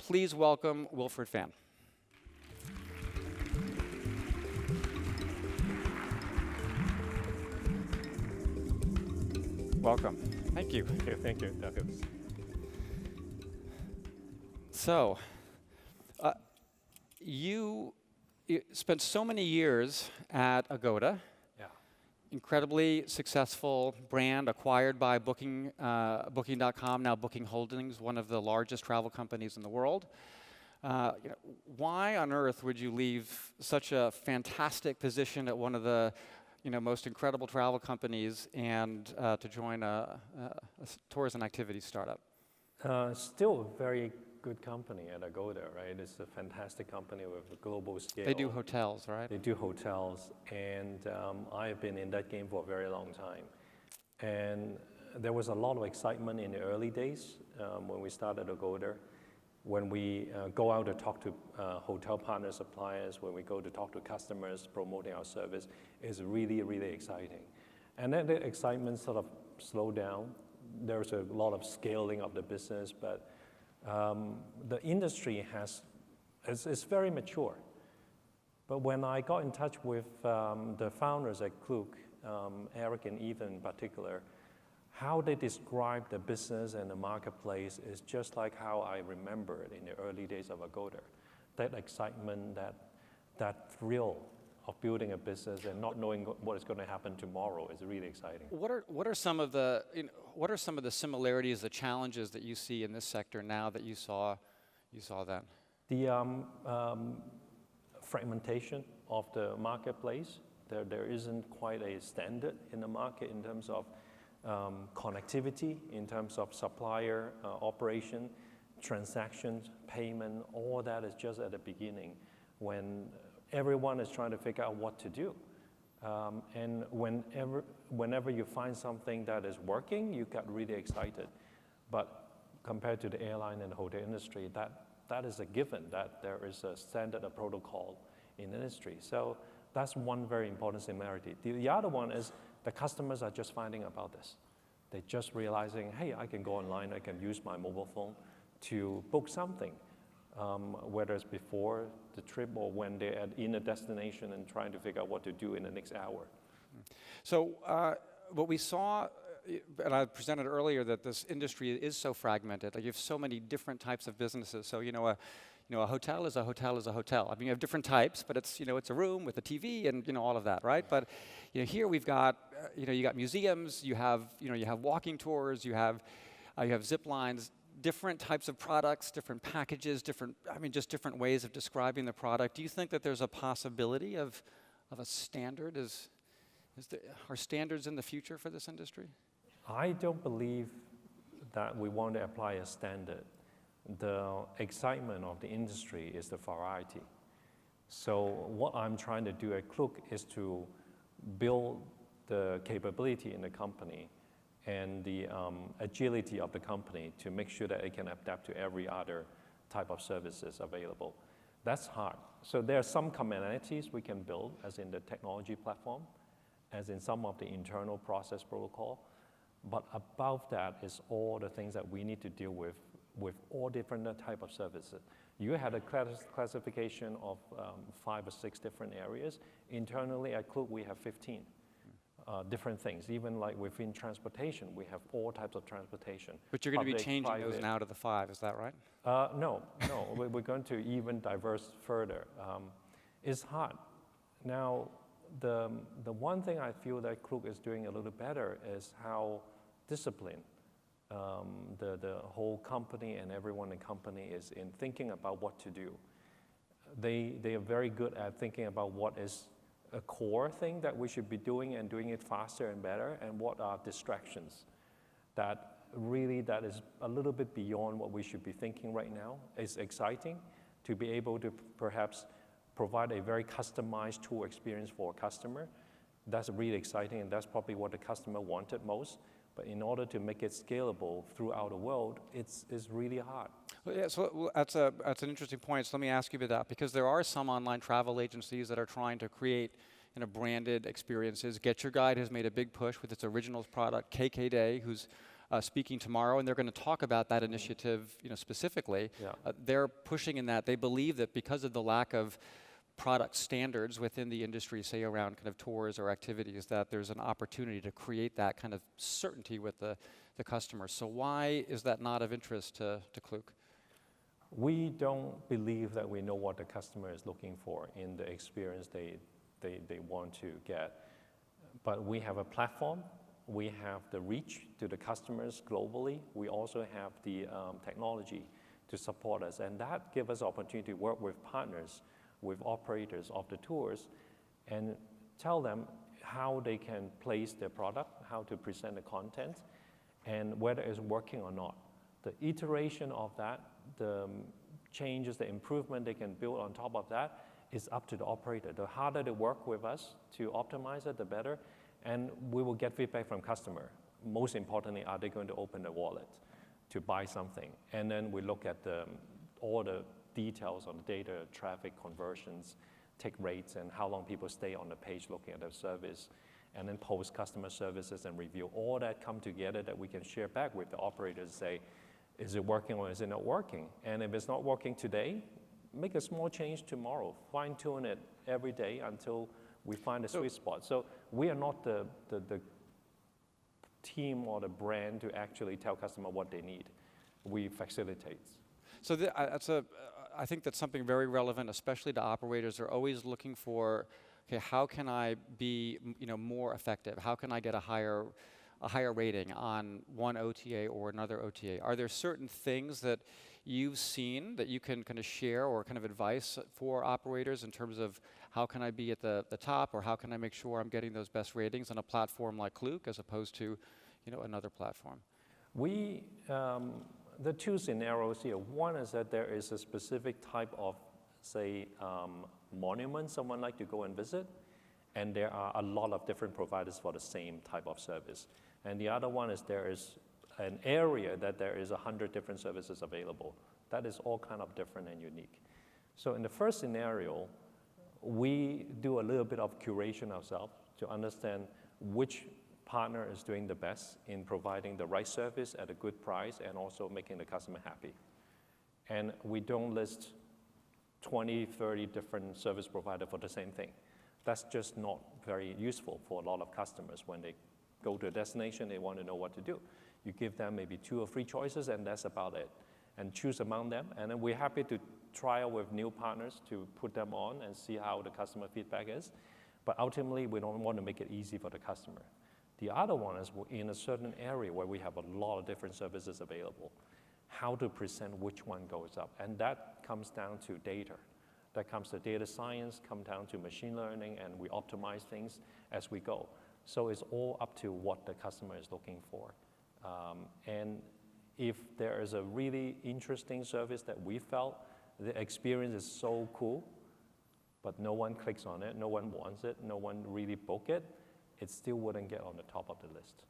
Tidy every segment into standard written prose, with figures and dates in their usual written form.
please welcome Wilfred Fan. Welcome. Thank you. Thank you, Douglas. So, you spent so many years at Agoda. Yeah. Incredibly successful brand acquired by Booking.com, now Booking Holdings, one of the largest travel companies in the world. Why on earth would you leave such a fantastic position at one of the most incredible travel companies and to join a tourism activity startup? Still a very good company at Agoda, right? It's a fantastic company with a global scale. They do hotels, right? They do hotels, and I've been in that game for a very long time. And there was a lot of excitement in the early days when we started Agoda. When we go out to talk to hotel partner suppliers, when we go to talk to customers promoting our service, is really, really exciting. And then the excitement sort of slowed down. There's a lot of scaling of the business, but the industry is very mature. But when I got in touch with the founders at Klook, Eric and Ethan in particular, how they describe the business and the marketplace is just like how I remember it in the early days of Agoda. That excitement, that thrill of building a business and not knowing what is going to happen tomorrow is really exciting. What are some of the similarities, the challenges that you see in this sector now that you saw then? The fragmentation of the marketplace. There isn't quite a standard in the market in terms of connectivity, in terms of supplier operation, transactions, payment. All that is just at the beginning when everyone is trying to figure out what to do. And whenever you find something that is working, you get really excited. But compared to the airline and the hotel industry, that is a given, that there is a standard, a protocol in the industry. So that's one very important similarity. The other one is the customers are just finding about this. They're just realizing, hey, I can go online, I can use my mobile phone to book something. Whether it's before the trip or when they're in a destination and trying to figure out what to do in the next hour. So what we saw, and I presented earlier that this industry is so fragmented. Like you have so many different types of businesses. So a hotel is a hotel is a hotel. I mean, you have different types, but it's it's a room with a TV and all of that, right? But here we've got you got museums, you have walking tours, you have zip lines. Different types of products, different packages, just different ways of describing the product. Do you think that there's a possibility of a standard? Are standards in the future for this industry? I don't believe that we want to apply a standard. The excitement of the industry is the variety. So what I'm trying to do at Klook is to build the capability in the company and the agility of the company to make sure that it can adapt to every other type of services available. That's hard. So there are some commonalities we can build, as in the technology platform, as in some of the internal process protocol. But above that is all the things that we need to deal with all different type of services. You had a classification of 5 or 6 different areas. Internally at Klook, we have 15. Different things, even like within transportation, we have all types of transportation. But you're going to be changing those now to the 5, is that right? No, we're going to even diverse further. It's hard. Now, the one thing I feel that Klook is doing a little better is how disciplined the whole company and everyone in the company is in thinking about what to do. They are very good at thinking about what is a core thing that we should be doing and doing it faster and better, and what are distractions that is a little bit beyond what we should be thinking right now. It's exciting to be able to perhaps provide a very customized tour experience for a customer. That's really exciting, and that's probably what the customer wanted most. But in order to make it scalable throughout the world, it's really hard. Well, yeah, so that's an interesting point. So let me ask you about that, because there are some online travel agencies that are trying to create branded experiences. Get Your Guide has made a big push with its originals product. KK Day, who's speaking tomorrow, and they're going to talk about that initiative, specifically. Yeah. They're pushing in that. They believe that because of the lack of product standards within the industry, say around kind of tours or activities, that there's an opportunity to create that kind of certainty with the customer. So why is that not of interest to Klook? We don't believe that we know what the customer is looking for in the experience they want to get. But we have a platform, we have the reach to the customers globally, we also have the technology to support us, and that gives us opportunity to work with partners, with operators of the tours, and tell them how they can place their product, how to present the content, and whether it's working or not. The iteration of that, the changes, the improvement they can build on top of that is up to the operator. The harder they work with us to optimize it, the better, and we will get feedback from customer. Most importantly, are they going to open the wallet to buy something? And then we look at all the details on the data, traffic, conversions, tick rates, and how long people stay on the page looking at the service, and then post customer services and review. All that come together that we can share back with the operators, say, is it working or is it not working? And if it's not working today, make a small change tomorrow. Fine tune it every day until we find a sweet spot. So we are not the team or the brand to actually tell customer what they need. We facilitate. So I think that's something very relevant, especially to operators. They're always looking for, okay, how can I be, more effective? How can I get a higher rating on one OTA or another OTA? Are there certain things that you've seen that you can kind of share or kind of advice for operators in terms of how can I be at the top, or how can I make sure I'm getting those best ratings on a platform like Klook as opposed to, another platform? The two scenarios here. One is that there is a specific type of, say, monument someone like to go and visit, and there are a lot of different providers for the same type of service. And the other one is there is an area that there is 100 different services available. That is all kind of different and unique. So in the first scenario, we do a little bit of curation ourselves to understand which partner is doing the best in providing the right service at a good price and also making the customer happy. And we don't list 20, 30 different service providers for the same thing. That's just not very useful for a lot of customers. When they go to a destination, they want to know what to do. You give them maybe 2 or 3 choices, and that's about it. And choose among them, and then we're happy to trial with new partners to put them on and see how the customer feedback is. But ultimately, we don't want to make it easy for the customer. The other one is in a certain area where we have a lot of different services available, how to present which one goes up. And that comes down to data. That comes to data science, come down to machine learning, and we optimize things as we go. So it's all up to what the customer is looking for. And if there is a really interesting service that we felt the experience is so cool, but no one clicks on it, no one wants it, no one really book it, it still wouldn't get on the top of the list.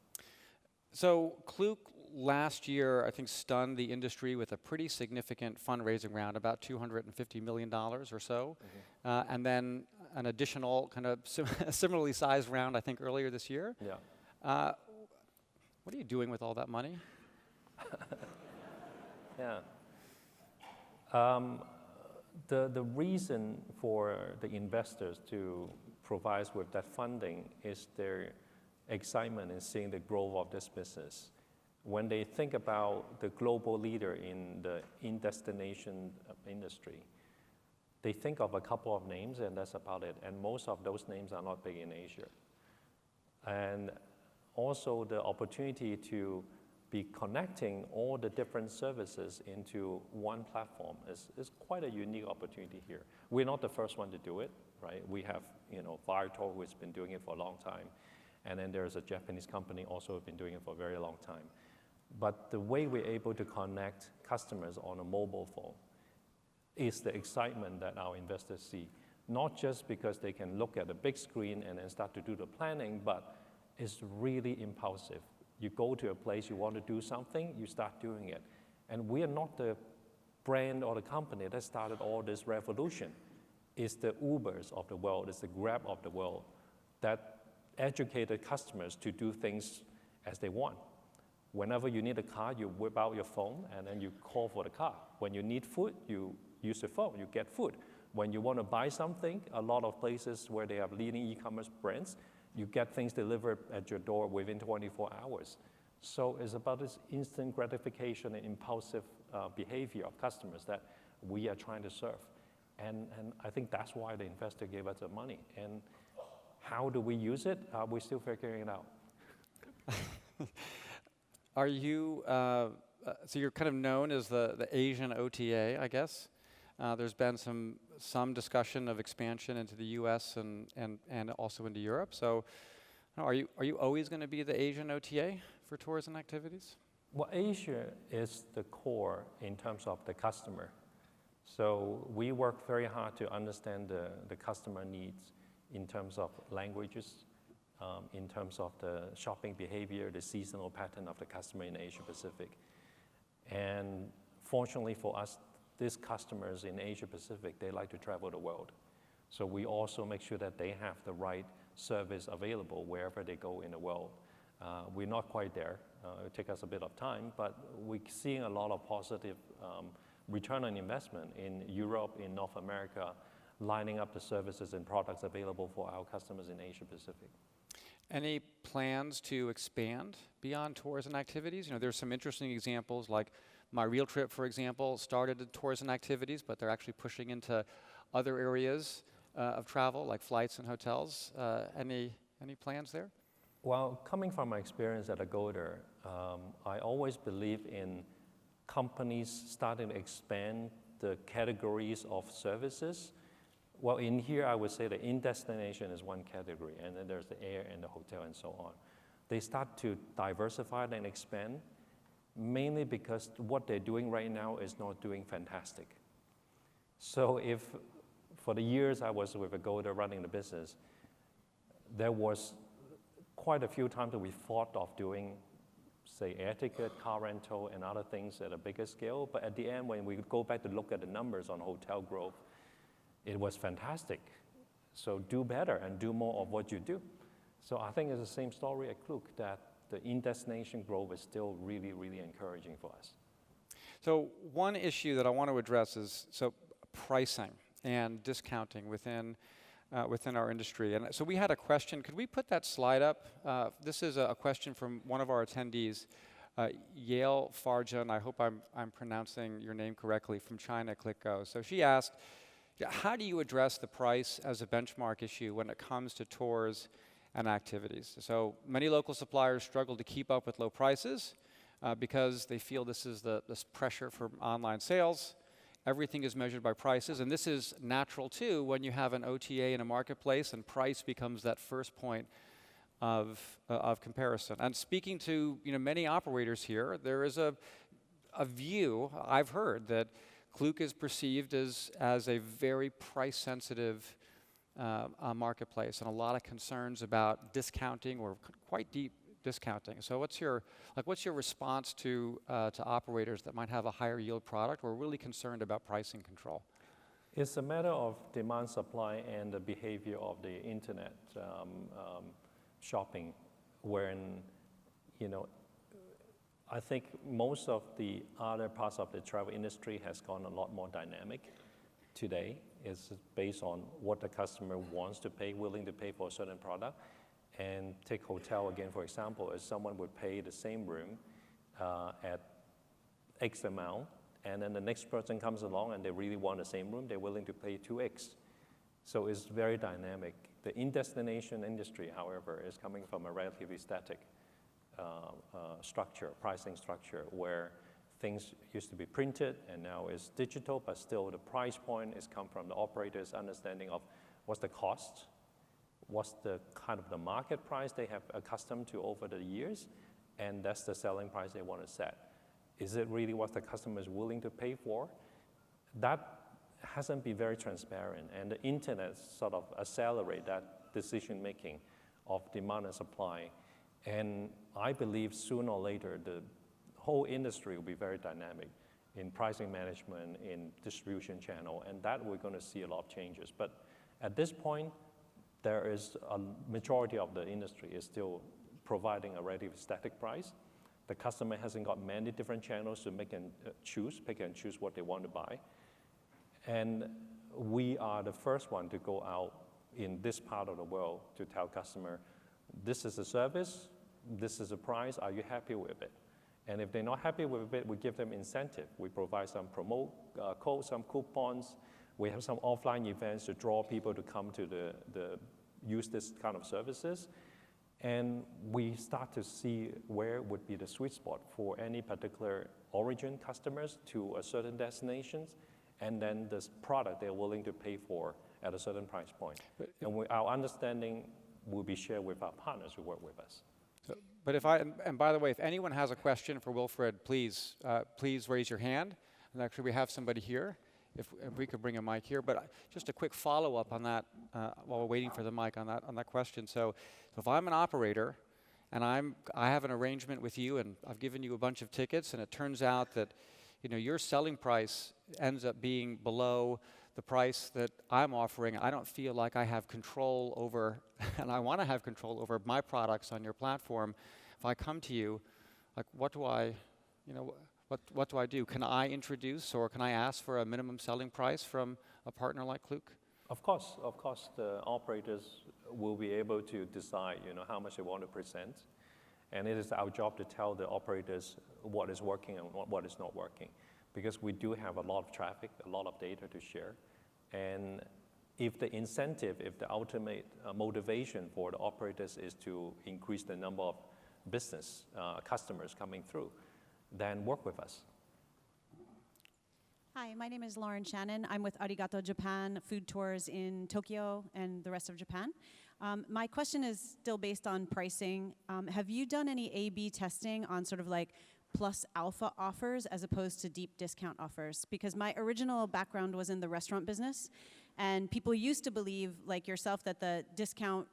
So Klook last year, I think, stunned the industry with a pretty significant fundraising round, about $250 million or so, and then an additional kind of similarly sized round, I think, earlier this year. Yeah. What are you doing with all that money? Yeah. The reason for the investors to provide us with that funding is their excitement in seeing the growth of this business. When they think about the global leader in the in-destination industry, they think of a couple of names, and that's about it. And most of those names are not big in Asia. And also the opportunity to be connecting all the different services into one platform is quite a unique opportunity here. We're not the first one to do it, right? We have, Viator, who has been doing it for a long time. And then there's a Japanese company also who have been doing it for a very long time. But the way we're able to connect customers on a mobile phone is the excitement that our investors see. Not just because they can look at a big screen and then start to do the planning, but it's really impulsive. You go to a place, you want to do something, you start doing it. And we are not the brand or the company that started all this revolution. It's the Ubers of the world, it's the Grab of the world that educated customers to do things as they want. Whenever you need a car, you whip out your phone and then you call for the car. When you need food, you use the phone, you get food. When you want to buy something, a lot of places where they have leading e-commerce brands, you get things delivered at your door within 24 hours. So it's about this instant gratification and impulsive behavior of customers that we are trying to serve. And I think that's why the investor gave us the money. And how do we use it? We're still figuring it out. Are you, so you're kind of known as the Asian OTA, I guess. There's been some discussion of expansion into the US and also into Europe. So are you always going to be the Asian OTA for tours and activities? Well, Asia is the core in terms of the customer. So we work very hard to understand the customer needs in terms of languages, in terms of the shopping behavior, the seasonal pattern of the customer in Asia Pacific. And fortunately for us, these customers in Asia Pacific, they like to travel the world. So we also make sure that they have the right service available wherever they go in the world. We're not quite there. It'll take us a bit of time, but we're seeing a lot of positive return on investment in Europe, in North America, lining up the services and products available for our customers in Asia Pacific. Any plans to expand beyond tours and activities? You know, there's some interesting examples like My Real Trip, for example, started at tours and activities, but they're actually pushing into other areas of travel, like flights and hotels. Any plans there? Well, coming from my experience at Agoda, I always believe in companies starting to expand the categories of services. Well, in here, I would say the in-destination is one category, and then there's the air and the hotel and so on. They start to diversify and expand, mainly because what they're doing right now is not doing fantastic. So if, for the years I was with Agoda running the business, there was quite a few times that we thought of doing, say, air ticket, car rental, and other things at a bigger scale. But at the end, when we go back to look at the numbers on hotel growth, it was fantastic. So do better and do more of what you do. So I think it's the same story at Klook, that the in-destination growth is still really, really encouraging for us. So one issue that I want to address is pricing and discounting within our industry. And so we had a question. Could we put that slide up? This is a question from one of our attendees, Yale Farjan. I hope I'm pronouncing your name correctly, from China, ClickGo. So she asked, how do you address the price as a benchmark issue when it comes to tours and activities? So many local suppliers struggle to keep up with low prices because they feel this pressure from online sales. Everything is measured by prices, and this is natural too when you have an OTA in a marketplace and price becomes that first point of comparison. And speaking to many operators here, there is a view I've heard that Klook is perceived as a very price-sensitive marketplace, and a lot of concerns about discounting or quite deep discounting. So what's your response to operators that might have a higher yield product or are really concerned about pricing control? It's a matter of demand, supply, and the behavior of the internet shopping, wherein I think most of the other parts of the travel industry has gone a lot more dynamic today. It's based on what the customer wants to pay, willing to pay for a certain product. And take hotel again, for example, if someone would pay the same room at X amount, and then the next person comes along and they really want the same room, they're willing to pay 2X. So it's very dynamic. The in-destination industry, however, is coming from a relatively static structure, pricing structure, where things used to be printed and now is digital, but still the price point is come from the operator's understanding of what's the cost, what's the kind of the market price they have accustomed to over the years, and that's the selling price they want to set. Is it really what the customer is willing to pay for? That hasn't been very transparent, and the internet sort of accelerate that decision making of demand and supply. And I believe sooner or later the whole industry will be very dynamic in pricing management, in distribution channel, and that we're going to see a lot of changes. But at this point, there is a majority of the industry is still providing a relatively static price, The customer hasn't got many different channels to pick and choose what they want to buy. And we are the first one to go out in this part of the world to tell customer, this is a service, this is a price, are you happy with it? And if they're not happy with it, we give them incentive. We provide some promo codes, some coupons. We have some offline events to draw people to come to use this kind of services. And we start to see where would be the sweet spot for any particular origin customers to a certain destinations, and then this product they're willing to pay for at a certain price point. And our understanding will be shared with our partners who work with us. But and by the way, if anyone has a question for Wilfred, please raise your hand. And actually, we have somebody here. If we could bring a mic here, but just a quick follow-up on that while we're waiting for the mic on that question. So if I'm an operator and I have an arrangement with you and I've given you a bunch of tickets, and it turns out that your selling price ends up being below the price that I'm offering, I don't feel like I have control over, and I want to have control over my products on your platform. If I come to you, like what do I do? Can I introduce or can I ask for a minimum selling price from a partner like Klook? Of course, the operators will be able to decide, how much they want to present, and it is our job to tell the operators what is working and what is not working, because we do have a lot of traffic, a lot of data to share, and if the incentive, if the ultimate motivation for the operators is to increase the number of business customers coming through, then work with us. Hi, my name is Lauren Shannon. I'm with Arigato Japan Food Tours in Tokyo and the rest of Japan. My question is still based on pricing. Have you done any A/B testing on sort of like plus alpha offers as opposed to deep discount offers? Because my original background was in the restaurant business, and people used to believe, like yourself, that the discount,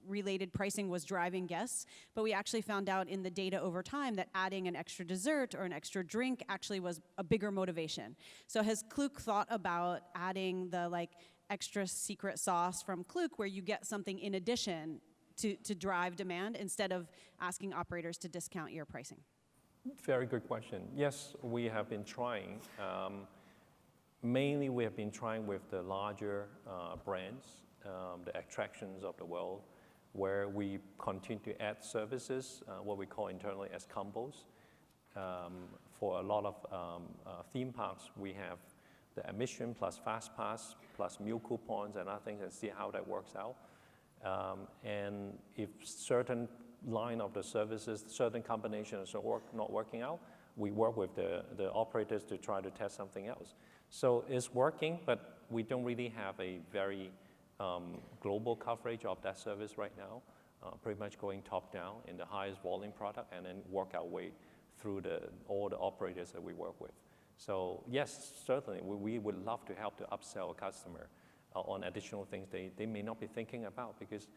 related pricing was driving guests, but we actually found out in the data over time that adding an extra dessert or an extra drink actually was a bigger motivation. So has Klook thought about adding the extra secret sauce from Klook where you get something in addition to drive demand instead of asking operators to discount your pricing? Very good question. Yes, we have been trying. Mainly we have been trying with the larger brands, the attractions of the world, where we continue to add services, what we call internally as combos. For a lot of theme parks, we have the admission plus fast pass plus meal coupons and other things, and see how that works out. And if certain line of the services, certain combinations are not working out, we work with the operators to try to test something else. So it's working, but we don't really have a very global coverage of that service right now, pretty much going top down in the highest volume product and then work our way through all the operators that we work with. So yes, certainly we would love to help to upsell a customer on additional things they may not be thinking about, because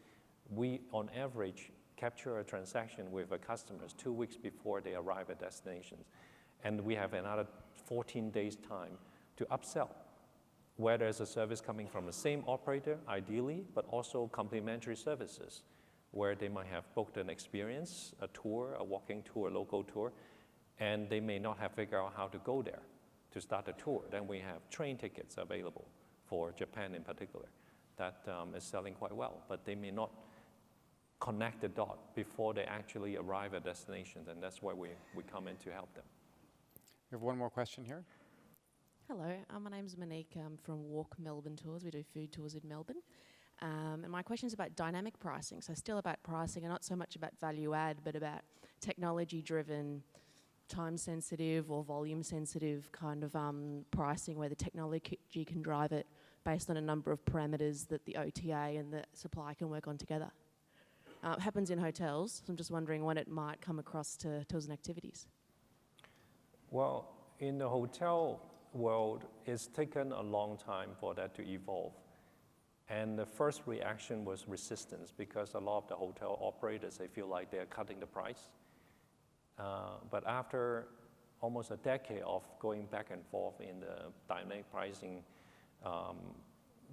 we on average capture a transaction with a customers 2 weeks before they arrive at destinations, and we have another 14 days time to upsell, where there's a service coming from the same operator, ideally, but also complementary services, where they might have booked an experience, a tour, a walking tour, a local tour, and they may not have figured out how to go there to start a tour. Then we have train tickets available for Japan in particular that is selling quite well, but they may not connect the dot before they actually arrive at destinations, and that's where we come in to help them. We have one more question here. Hello, my name's Monique. I'm from Walk Melbourne Tours. We do food tours in Melbourne. And my question is about dynamic pricing. So still about pricing, and not so much about value add, but about technology-driven, time-sensitive or volume-sensitive kind of pricing, where the technology can drive it based on a number of parameters that the OTA and the supplier can work on together. It happens in hotels, so I'm just wondering when it might come across to tours and activities. Well, in the hotel world, it's taken a long time for that to evolve. And the first reaction was resistance, because a lot of the hotel operators, they feel like they're cutting the price. But after almost a decade of going back and forth in the dynamic pricing,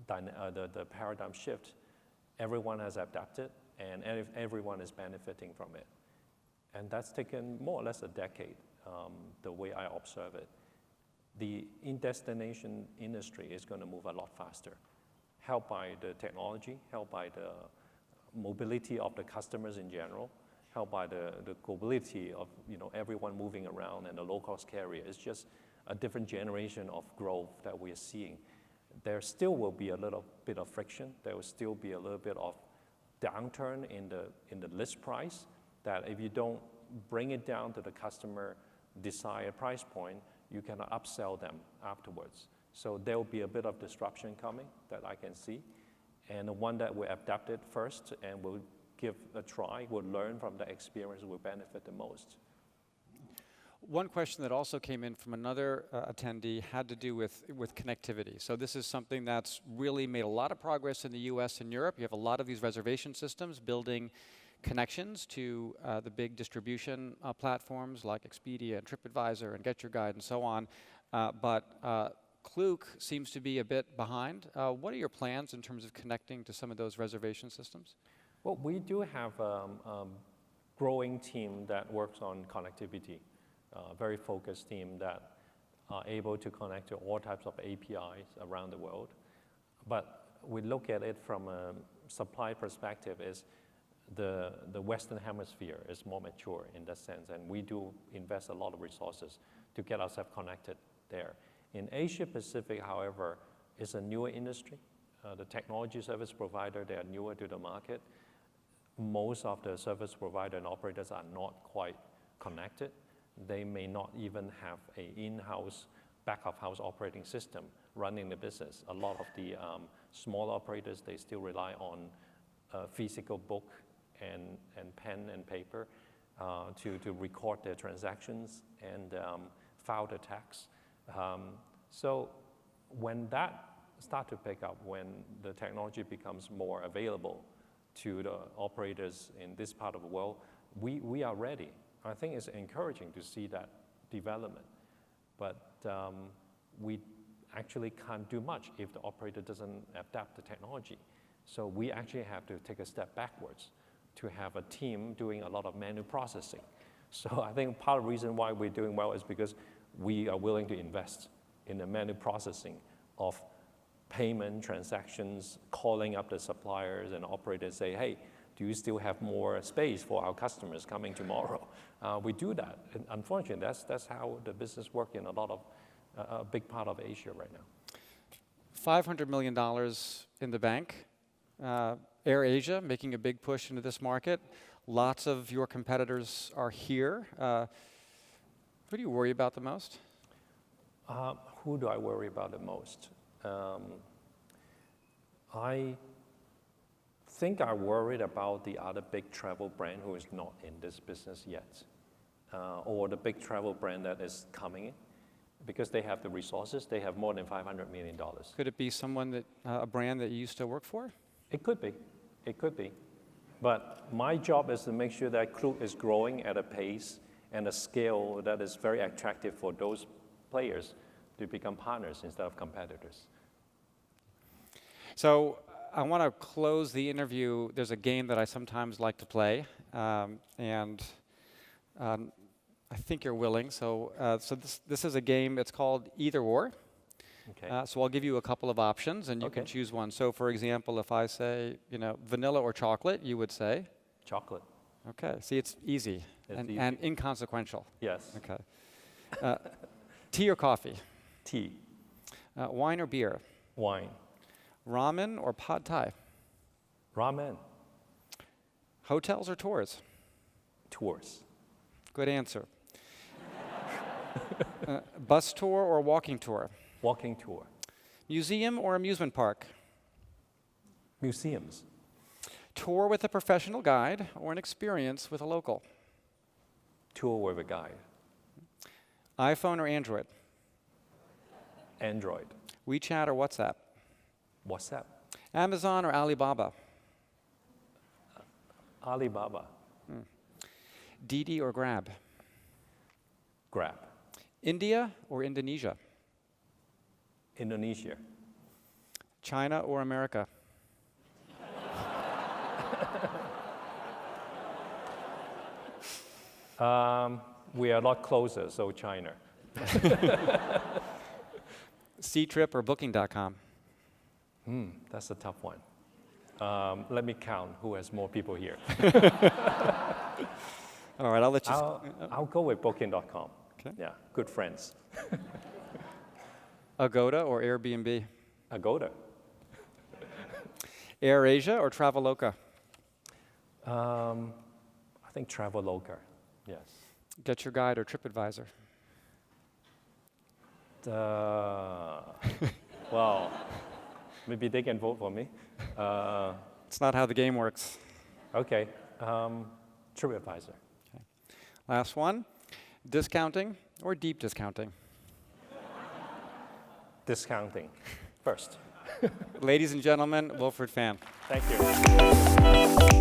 the paradigm shift, everyone has adapted, and everyone is benefiting from it. And that's taken more or less a decade, the way I observe it. The in-destination industry is going to move a lot faster, helped by the technology, helped by the mobility of the customers in general, helped by the globalization of everyone moving around and the low-cost carrier. It's just a different generation of growth that we are seeing. There still will be a little bit of friction. There will still be a little bit of downturn in the list price, that if you don't bring it down to the customer desired price point, you cannot upsell them afterwards. So there will be a bit of disruption coming that I can see. And the one that we adapted first and will give a try, will learn from the experience, will benefit the most. One question that also came in from another attendee had to do with connectivity. So this is something that's really made a lot of progress in the US and Europe. You have a lot of these reservation systems building connections to the big distribution platforms like Expedia and TripAdvisor and Get Your Guide and so on. But Klook seems to be a bit behind. What are your plans in terms of connecting to some of those reservation systems? Well, we do have a growing team that works on connectivity, a very focused team that are able to connect to all types of APIs around the world. But we look at it from a supply perspective is the Western Hemisphere is more mature in that sense, and we do invest a lot of resources to get ourselves connected there. In Asia Pacific, however, is a newer industry. The technology service provider, they are newer to the market. Most of the service provider and operators are not quite connected. They may not even have an in-house, back-of-house operating system running the business. A lot of the small operators, they still rely on a physical book and pen and paper to record their transactions and file the tax. So when that starts to pick up, when the technology becomes more available to the operators in this part of the world, we are ready. I think it's encouraging to see that development, but we actually can't do much if the operator doesn't adapt the technology. So we actually have to take a step backwards to have a team doing a lot of manual processing. So I think part of the reason why we're doing well is because we are willing to invest in the manual processing of payment transactions, calling up the suppliers and operators, say, hey, do you still have more space for our customers coming tomorrow? We do that. And unfortunately, that's how the business works in a lot of, a big part of Asia right now. $500 million in the bank. Air Asia making a big push into this market. Lots of your competitors are here. Who do you worry about the most? Who do I worry about the most? I think I'm worried about the other big travel brand who is not in this business yet, or the big travel brand that is coming in, because they have the resources. They have more than $500 million. Could it be someone that a brand that you used to work for? It could be. It could be. But my job is to make sure that Klook is growing at a pace and a scale that is very attractive for those players to become partners instead of competitors. So I want to close the interview. There's a game that I sometimes like to play, and I think you're willing. So this is a game. It's called Either Or. Okay. So I'll give you a couple of options, and you can choose one. So for example, if I say, vanilla or chocolate, you would say? Chocolate. Okay. See, it's easy, and inconsequential. Yes. Okay. Tea or coffee? Tea. Wine or beer? Wine. Ramen or pad thai? Ramen. Hotels or tours? Tours. Good answer. Bus tour or walking tour? Walking tour. Museum or amusement park? Museums. Tour with a professional guide or an experience with a local? Tour with a guide. iPhone or Android? Android. WeChat or WhatsApp? WhatsApp. Amazon or Alibaba? Alibaba. Didi or Grab? Grab. India or Indonesia? Indonesia. China or America? We are a lot closer, so China. Ctrip or Booking.com? That's a tough one. Let me count who has more people here. All right, I'll let you. I'll go with Booking.com. Okay. Yeah, good friends. Agoda or Airbnb? Agoda. AirAsia or Traveloka? I think Traveloka. Yes. Get Your Guide or TripAdvisor? Well, maybe they can vote for me. It's not how the game works. Okay. TripAdvisor. Last one. Discounting or deep discounting? Discounting first. Ladies and gentlemen, Wilfred Fan. Thank you.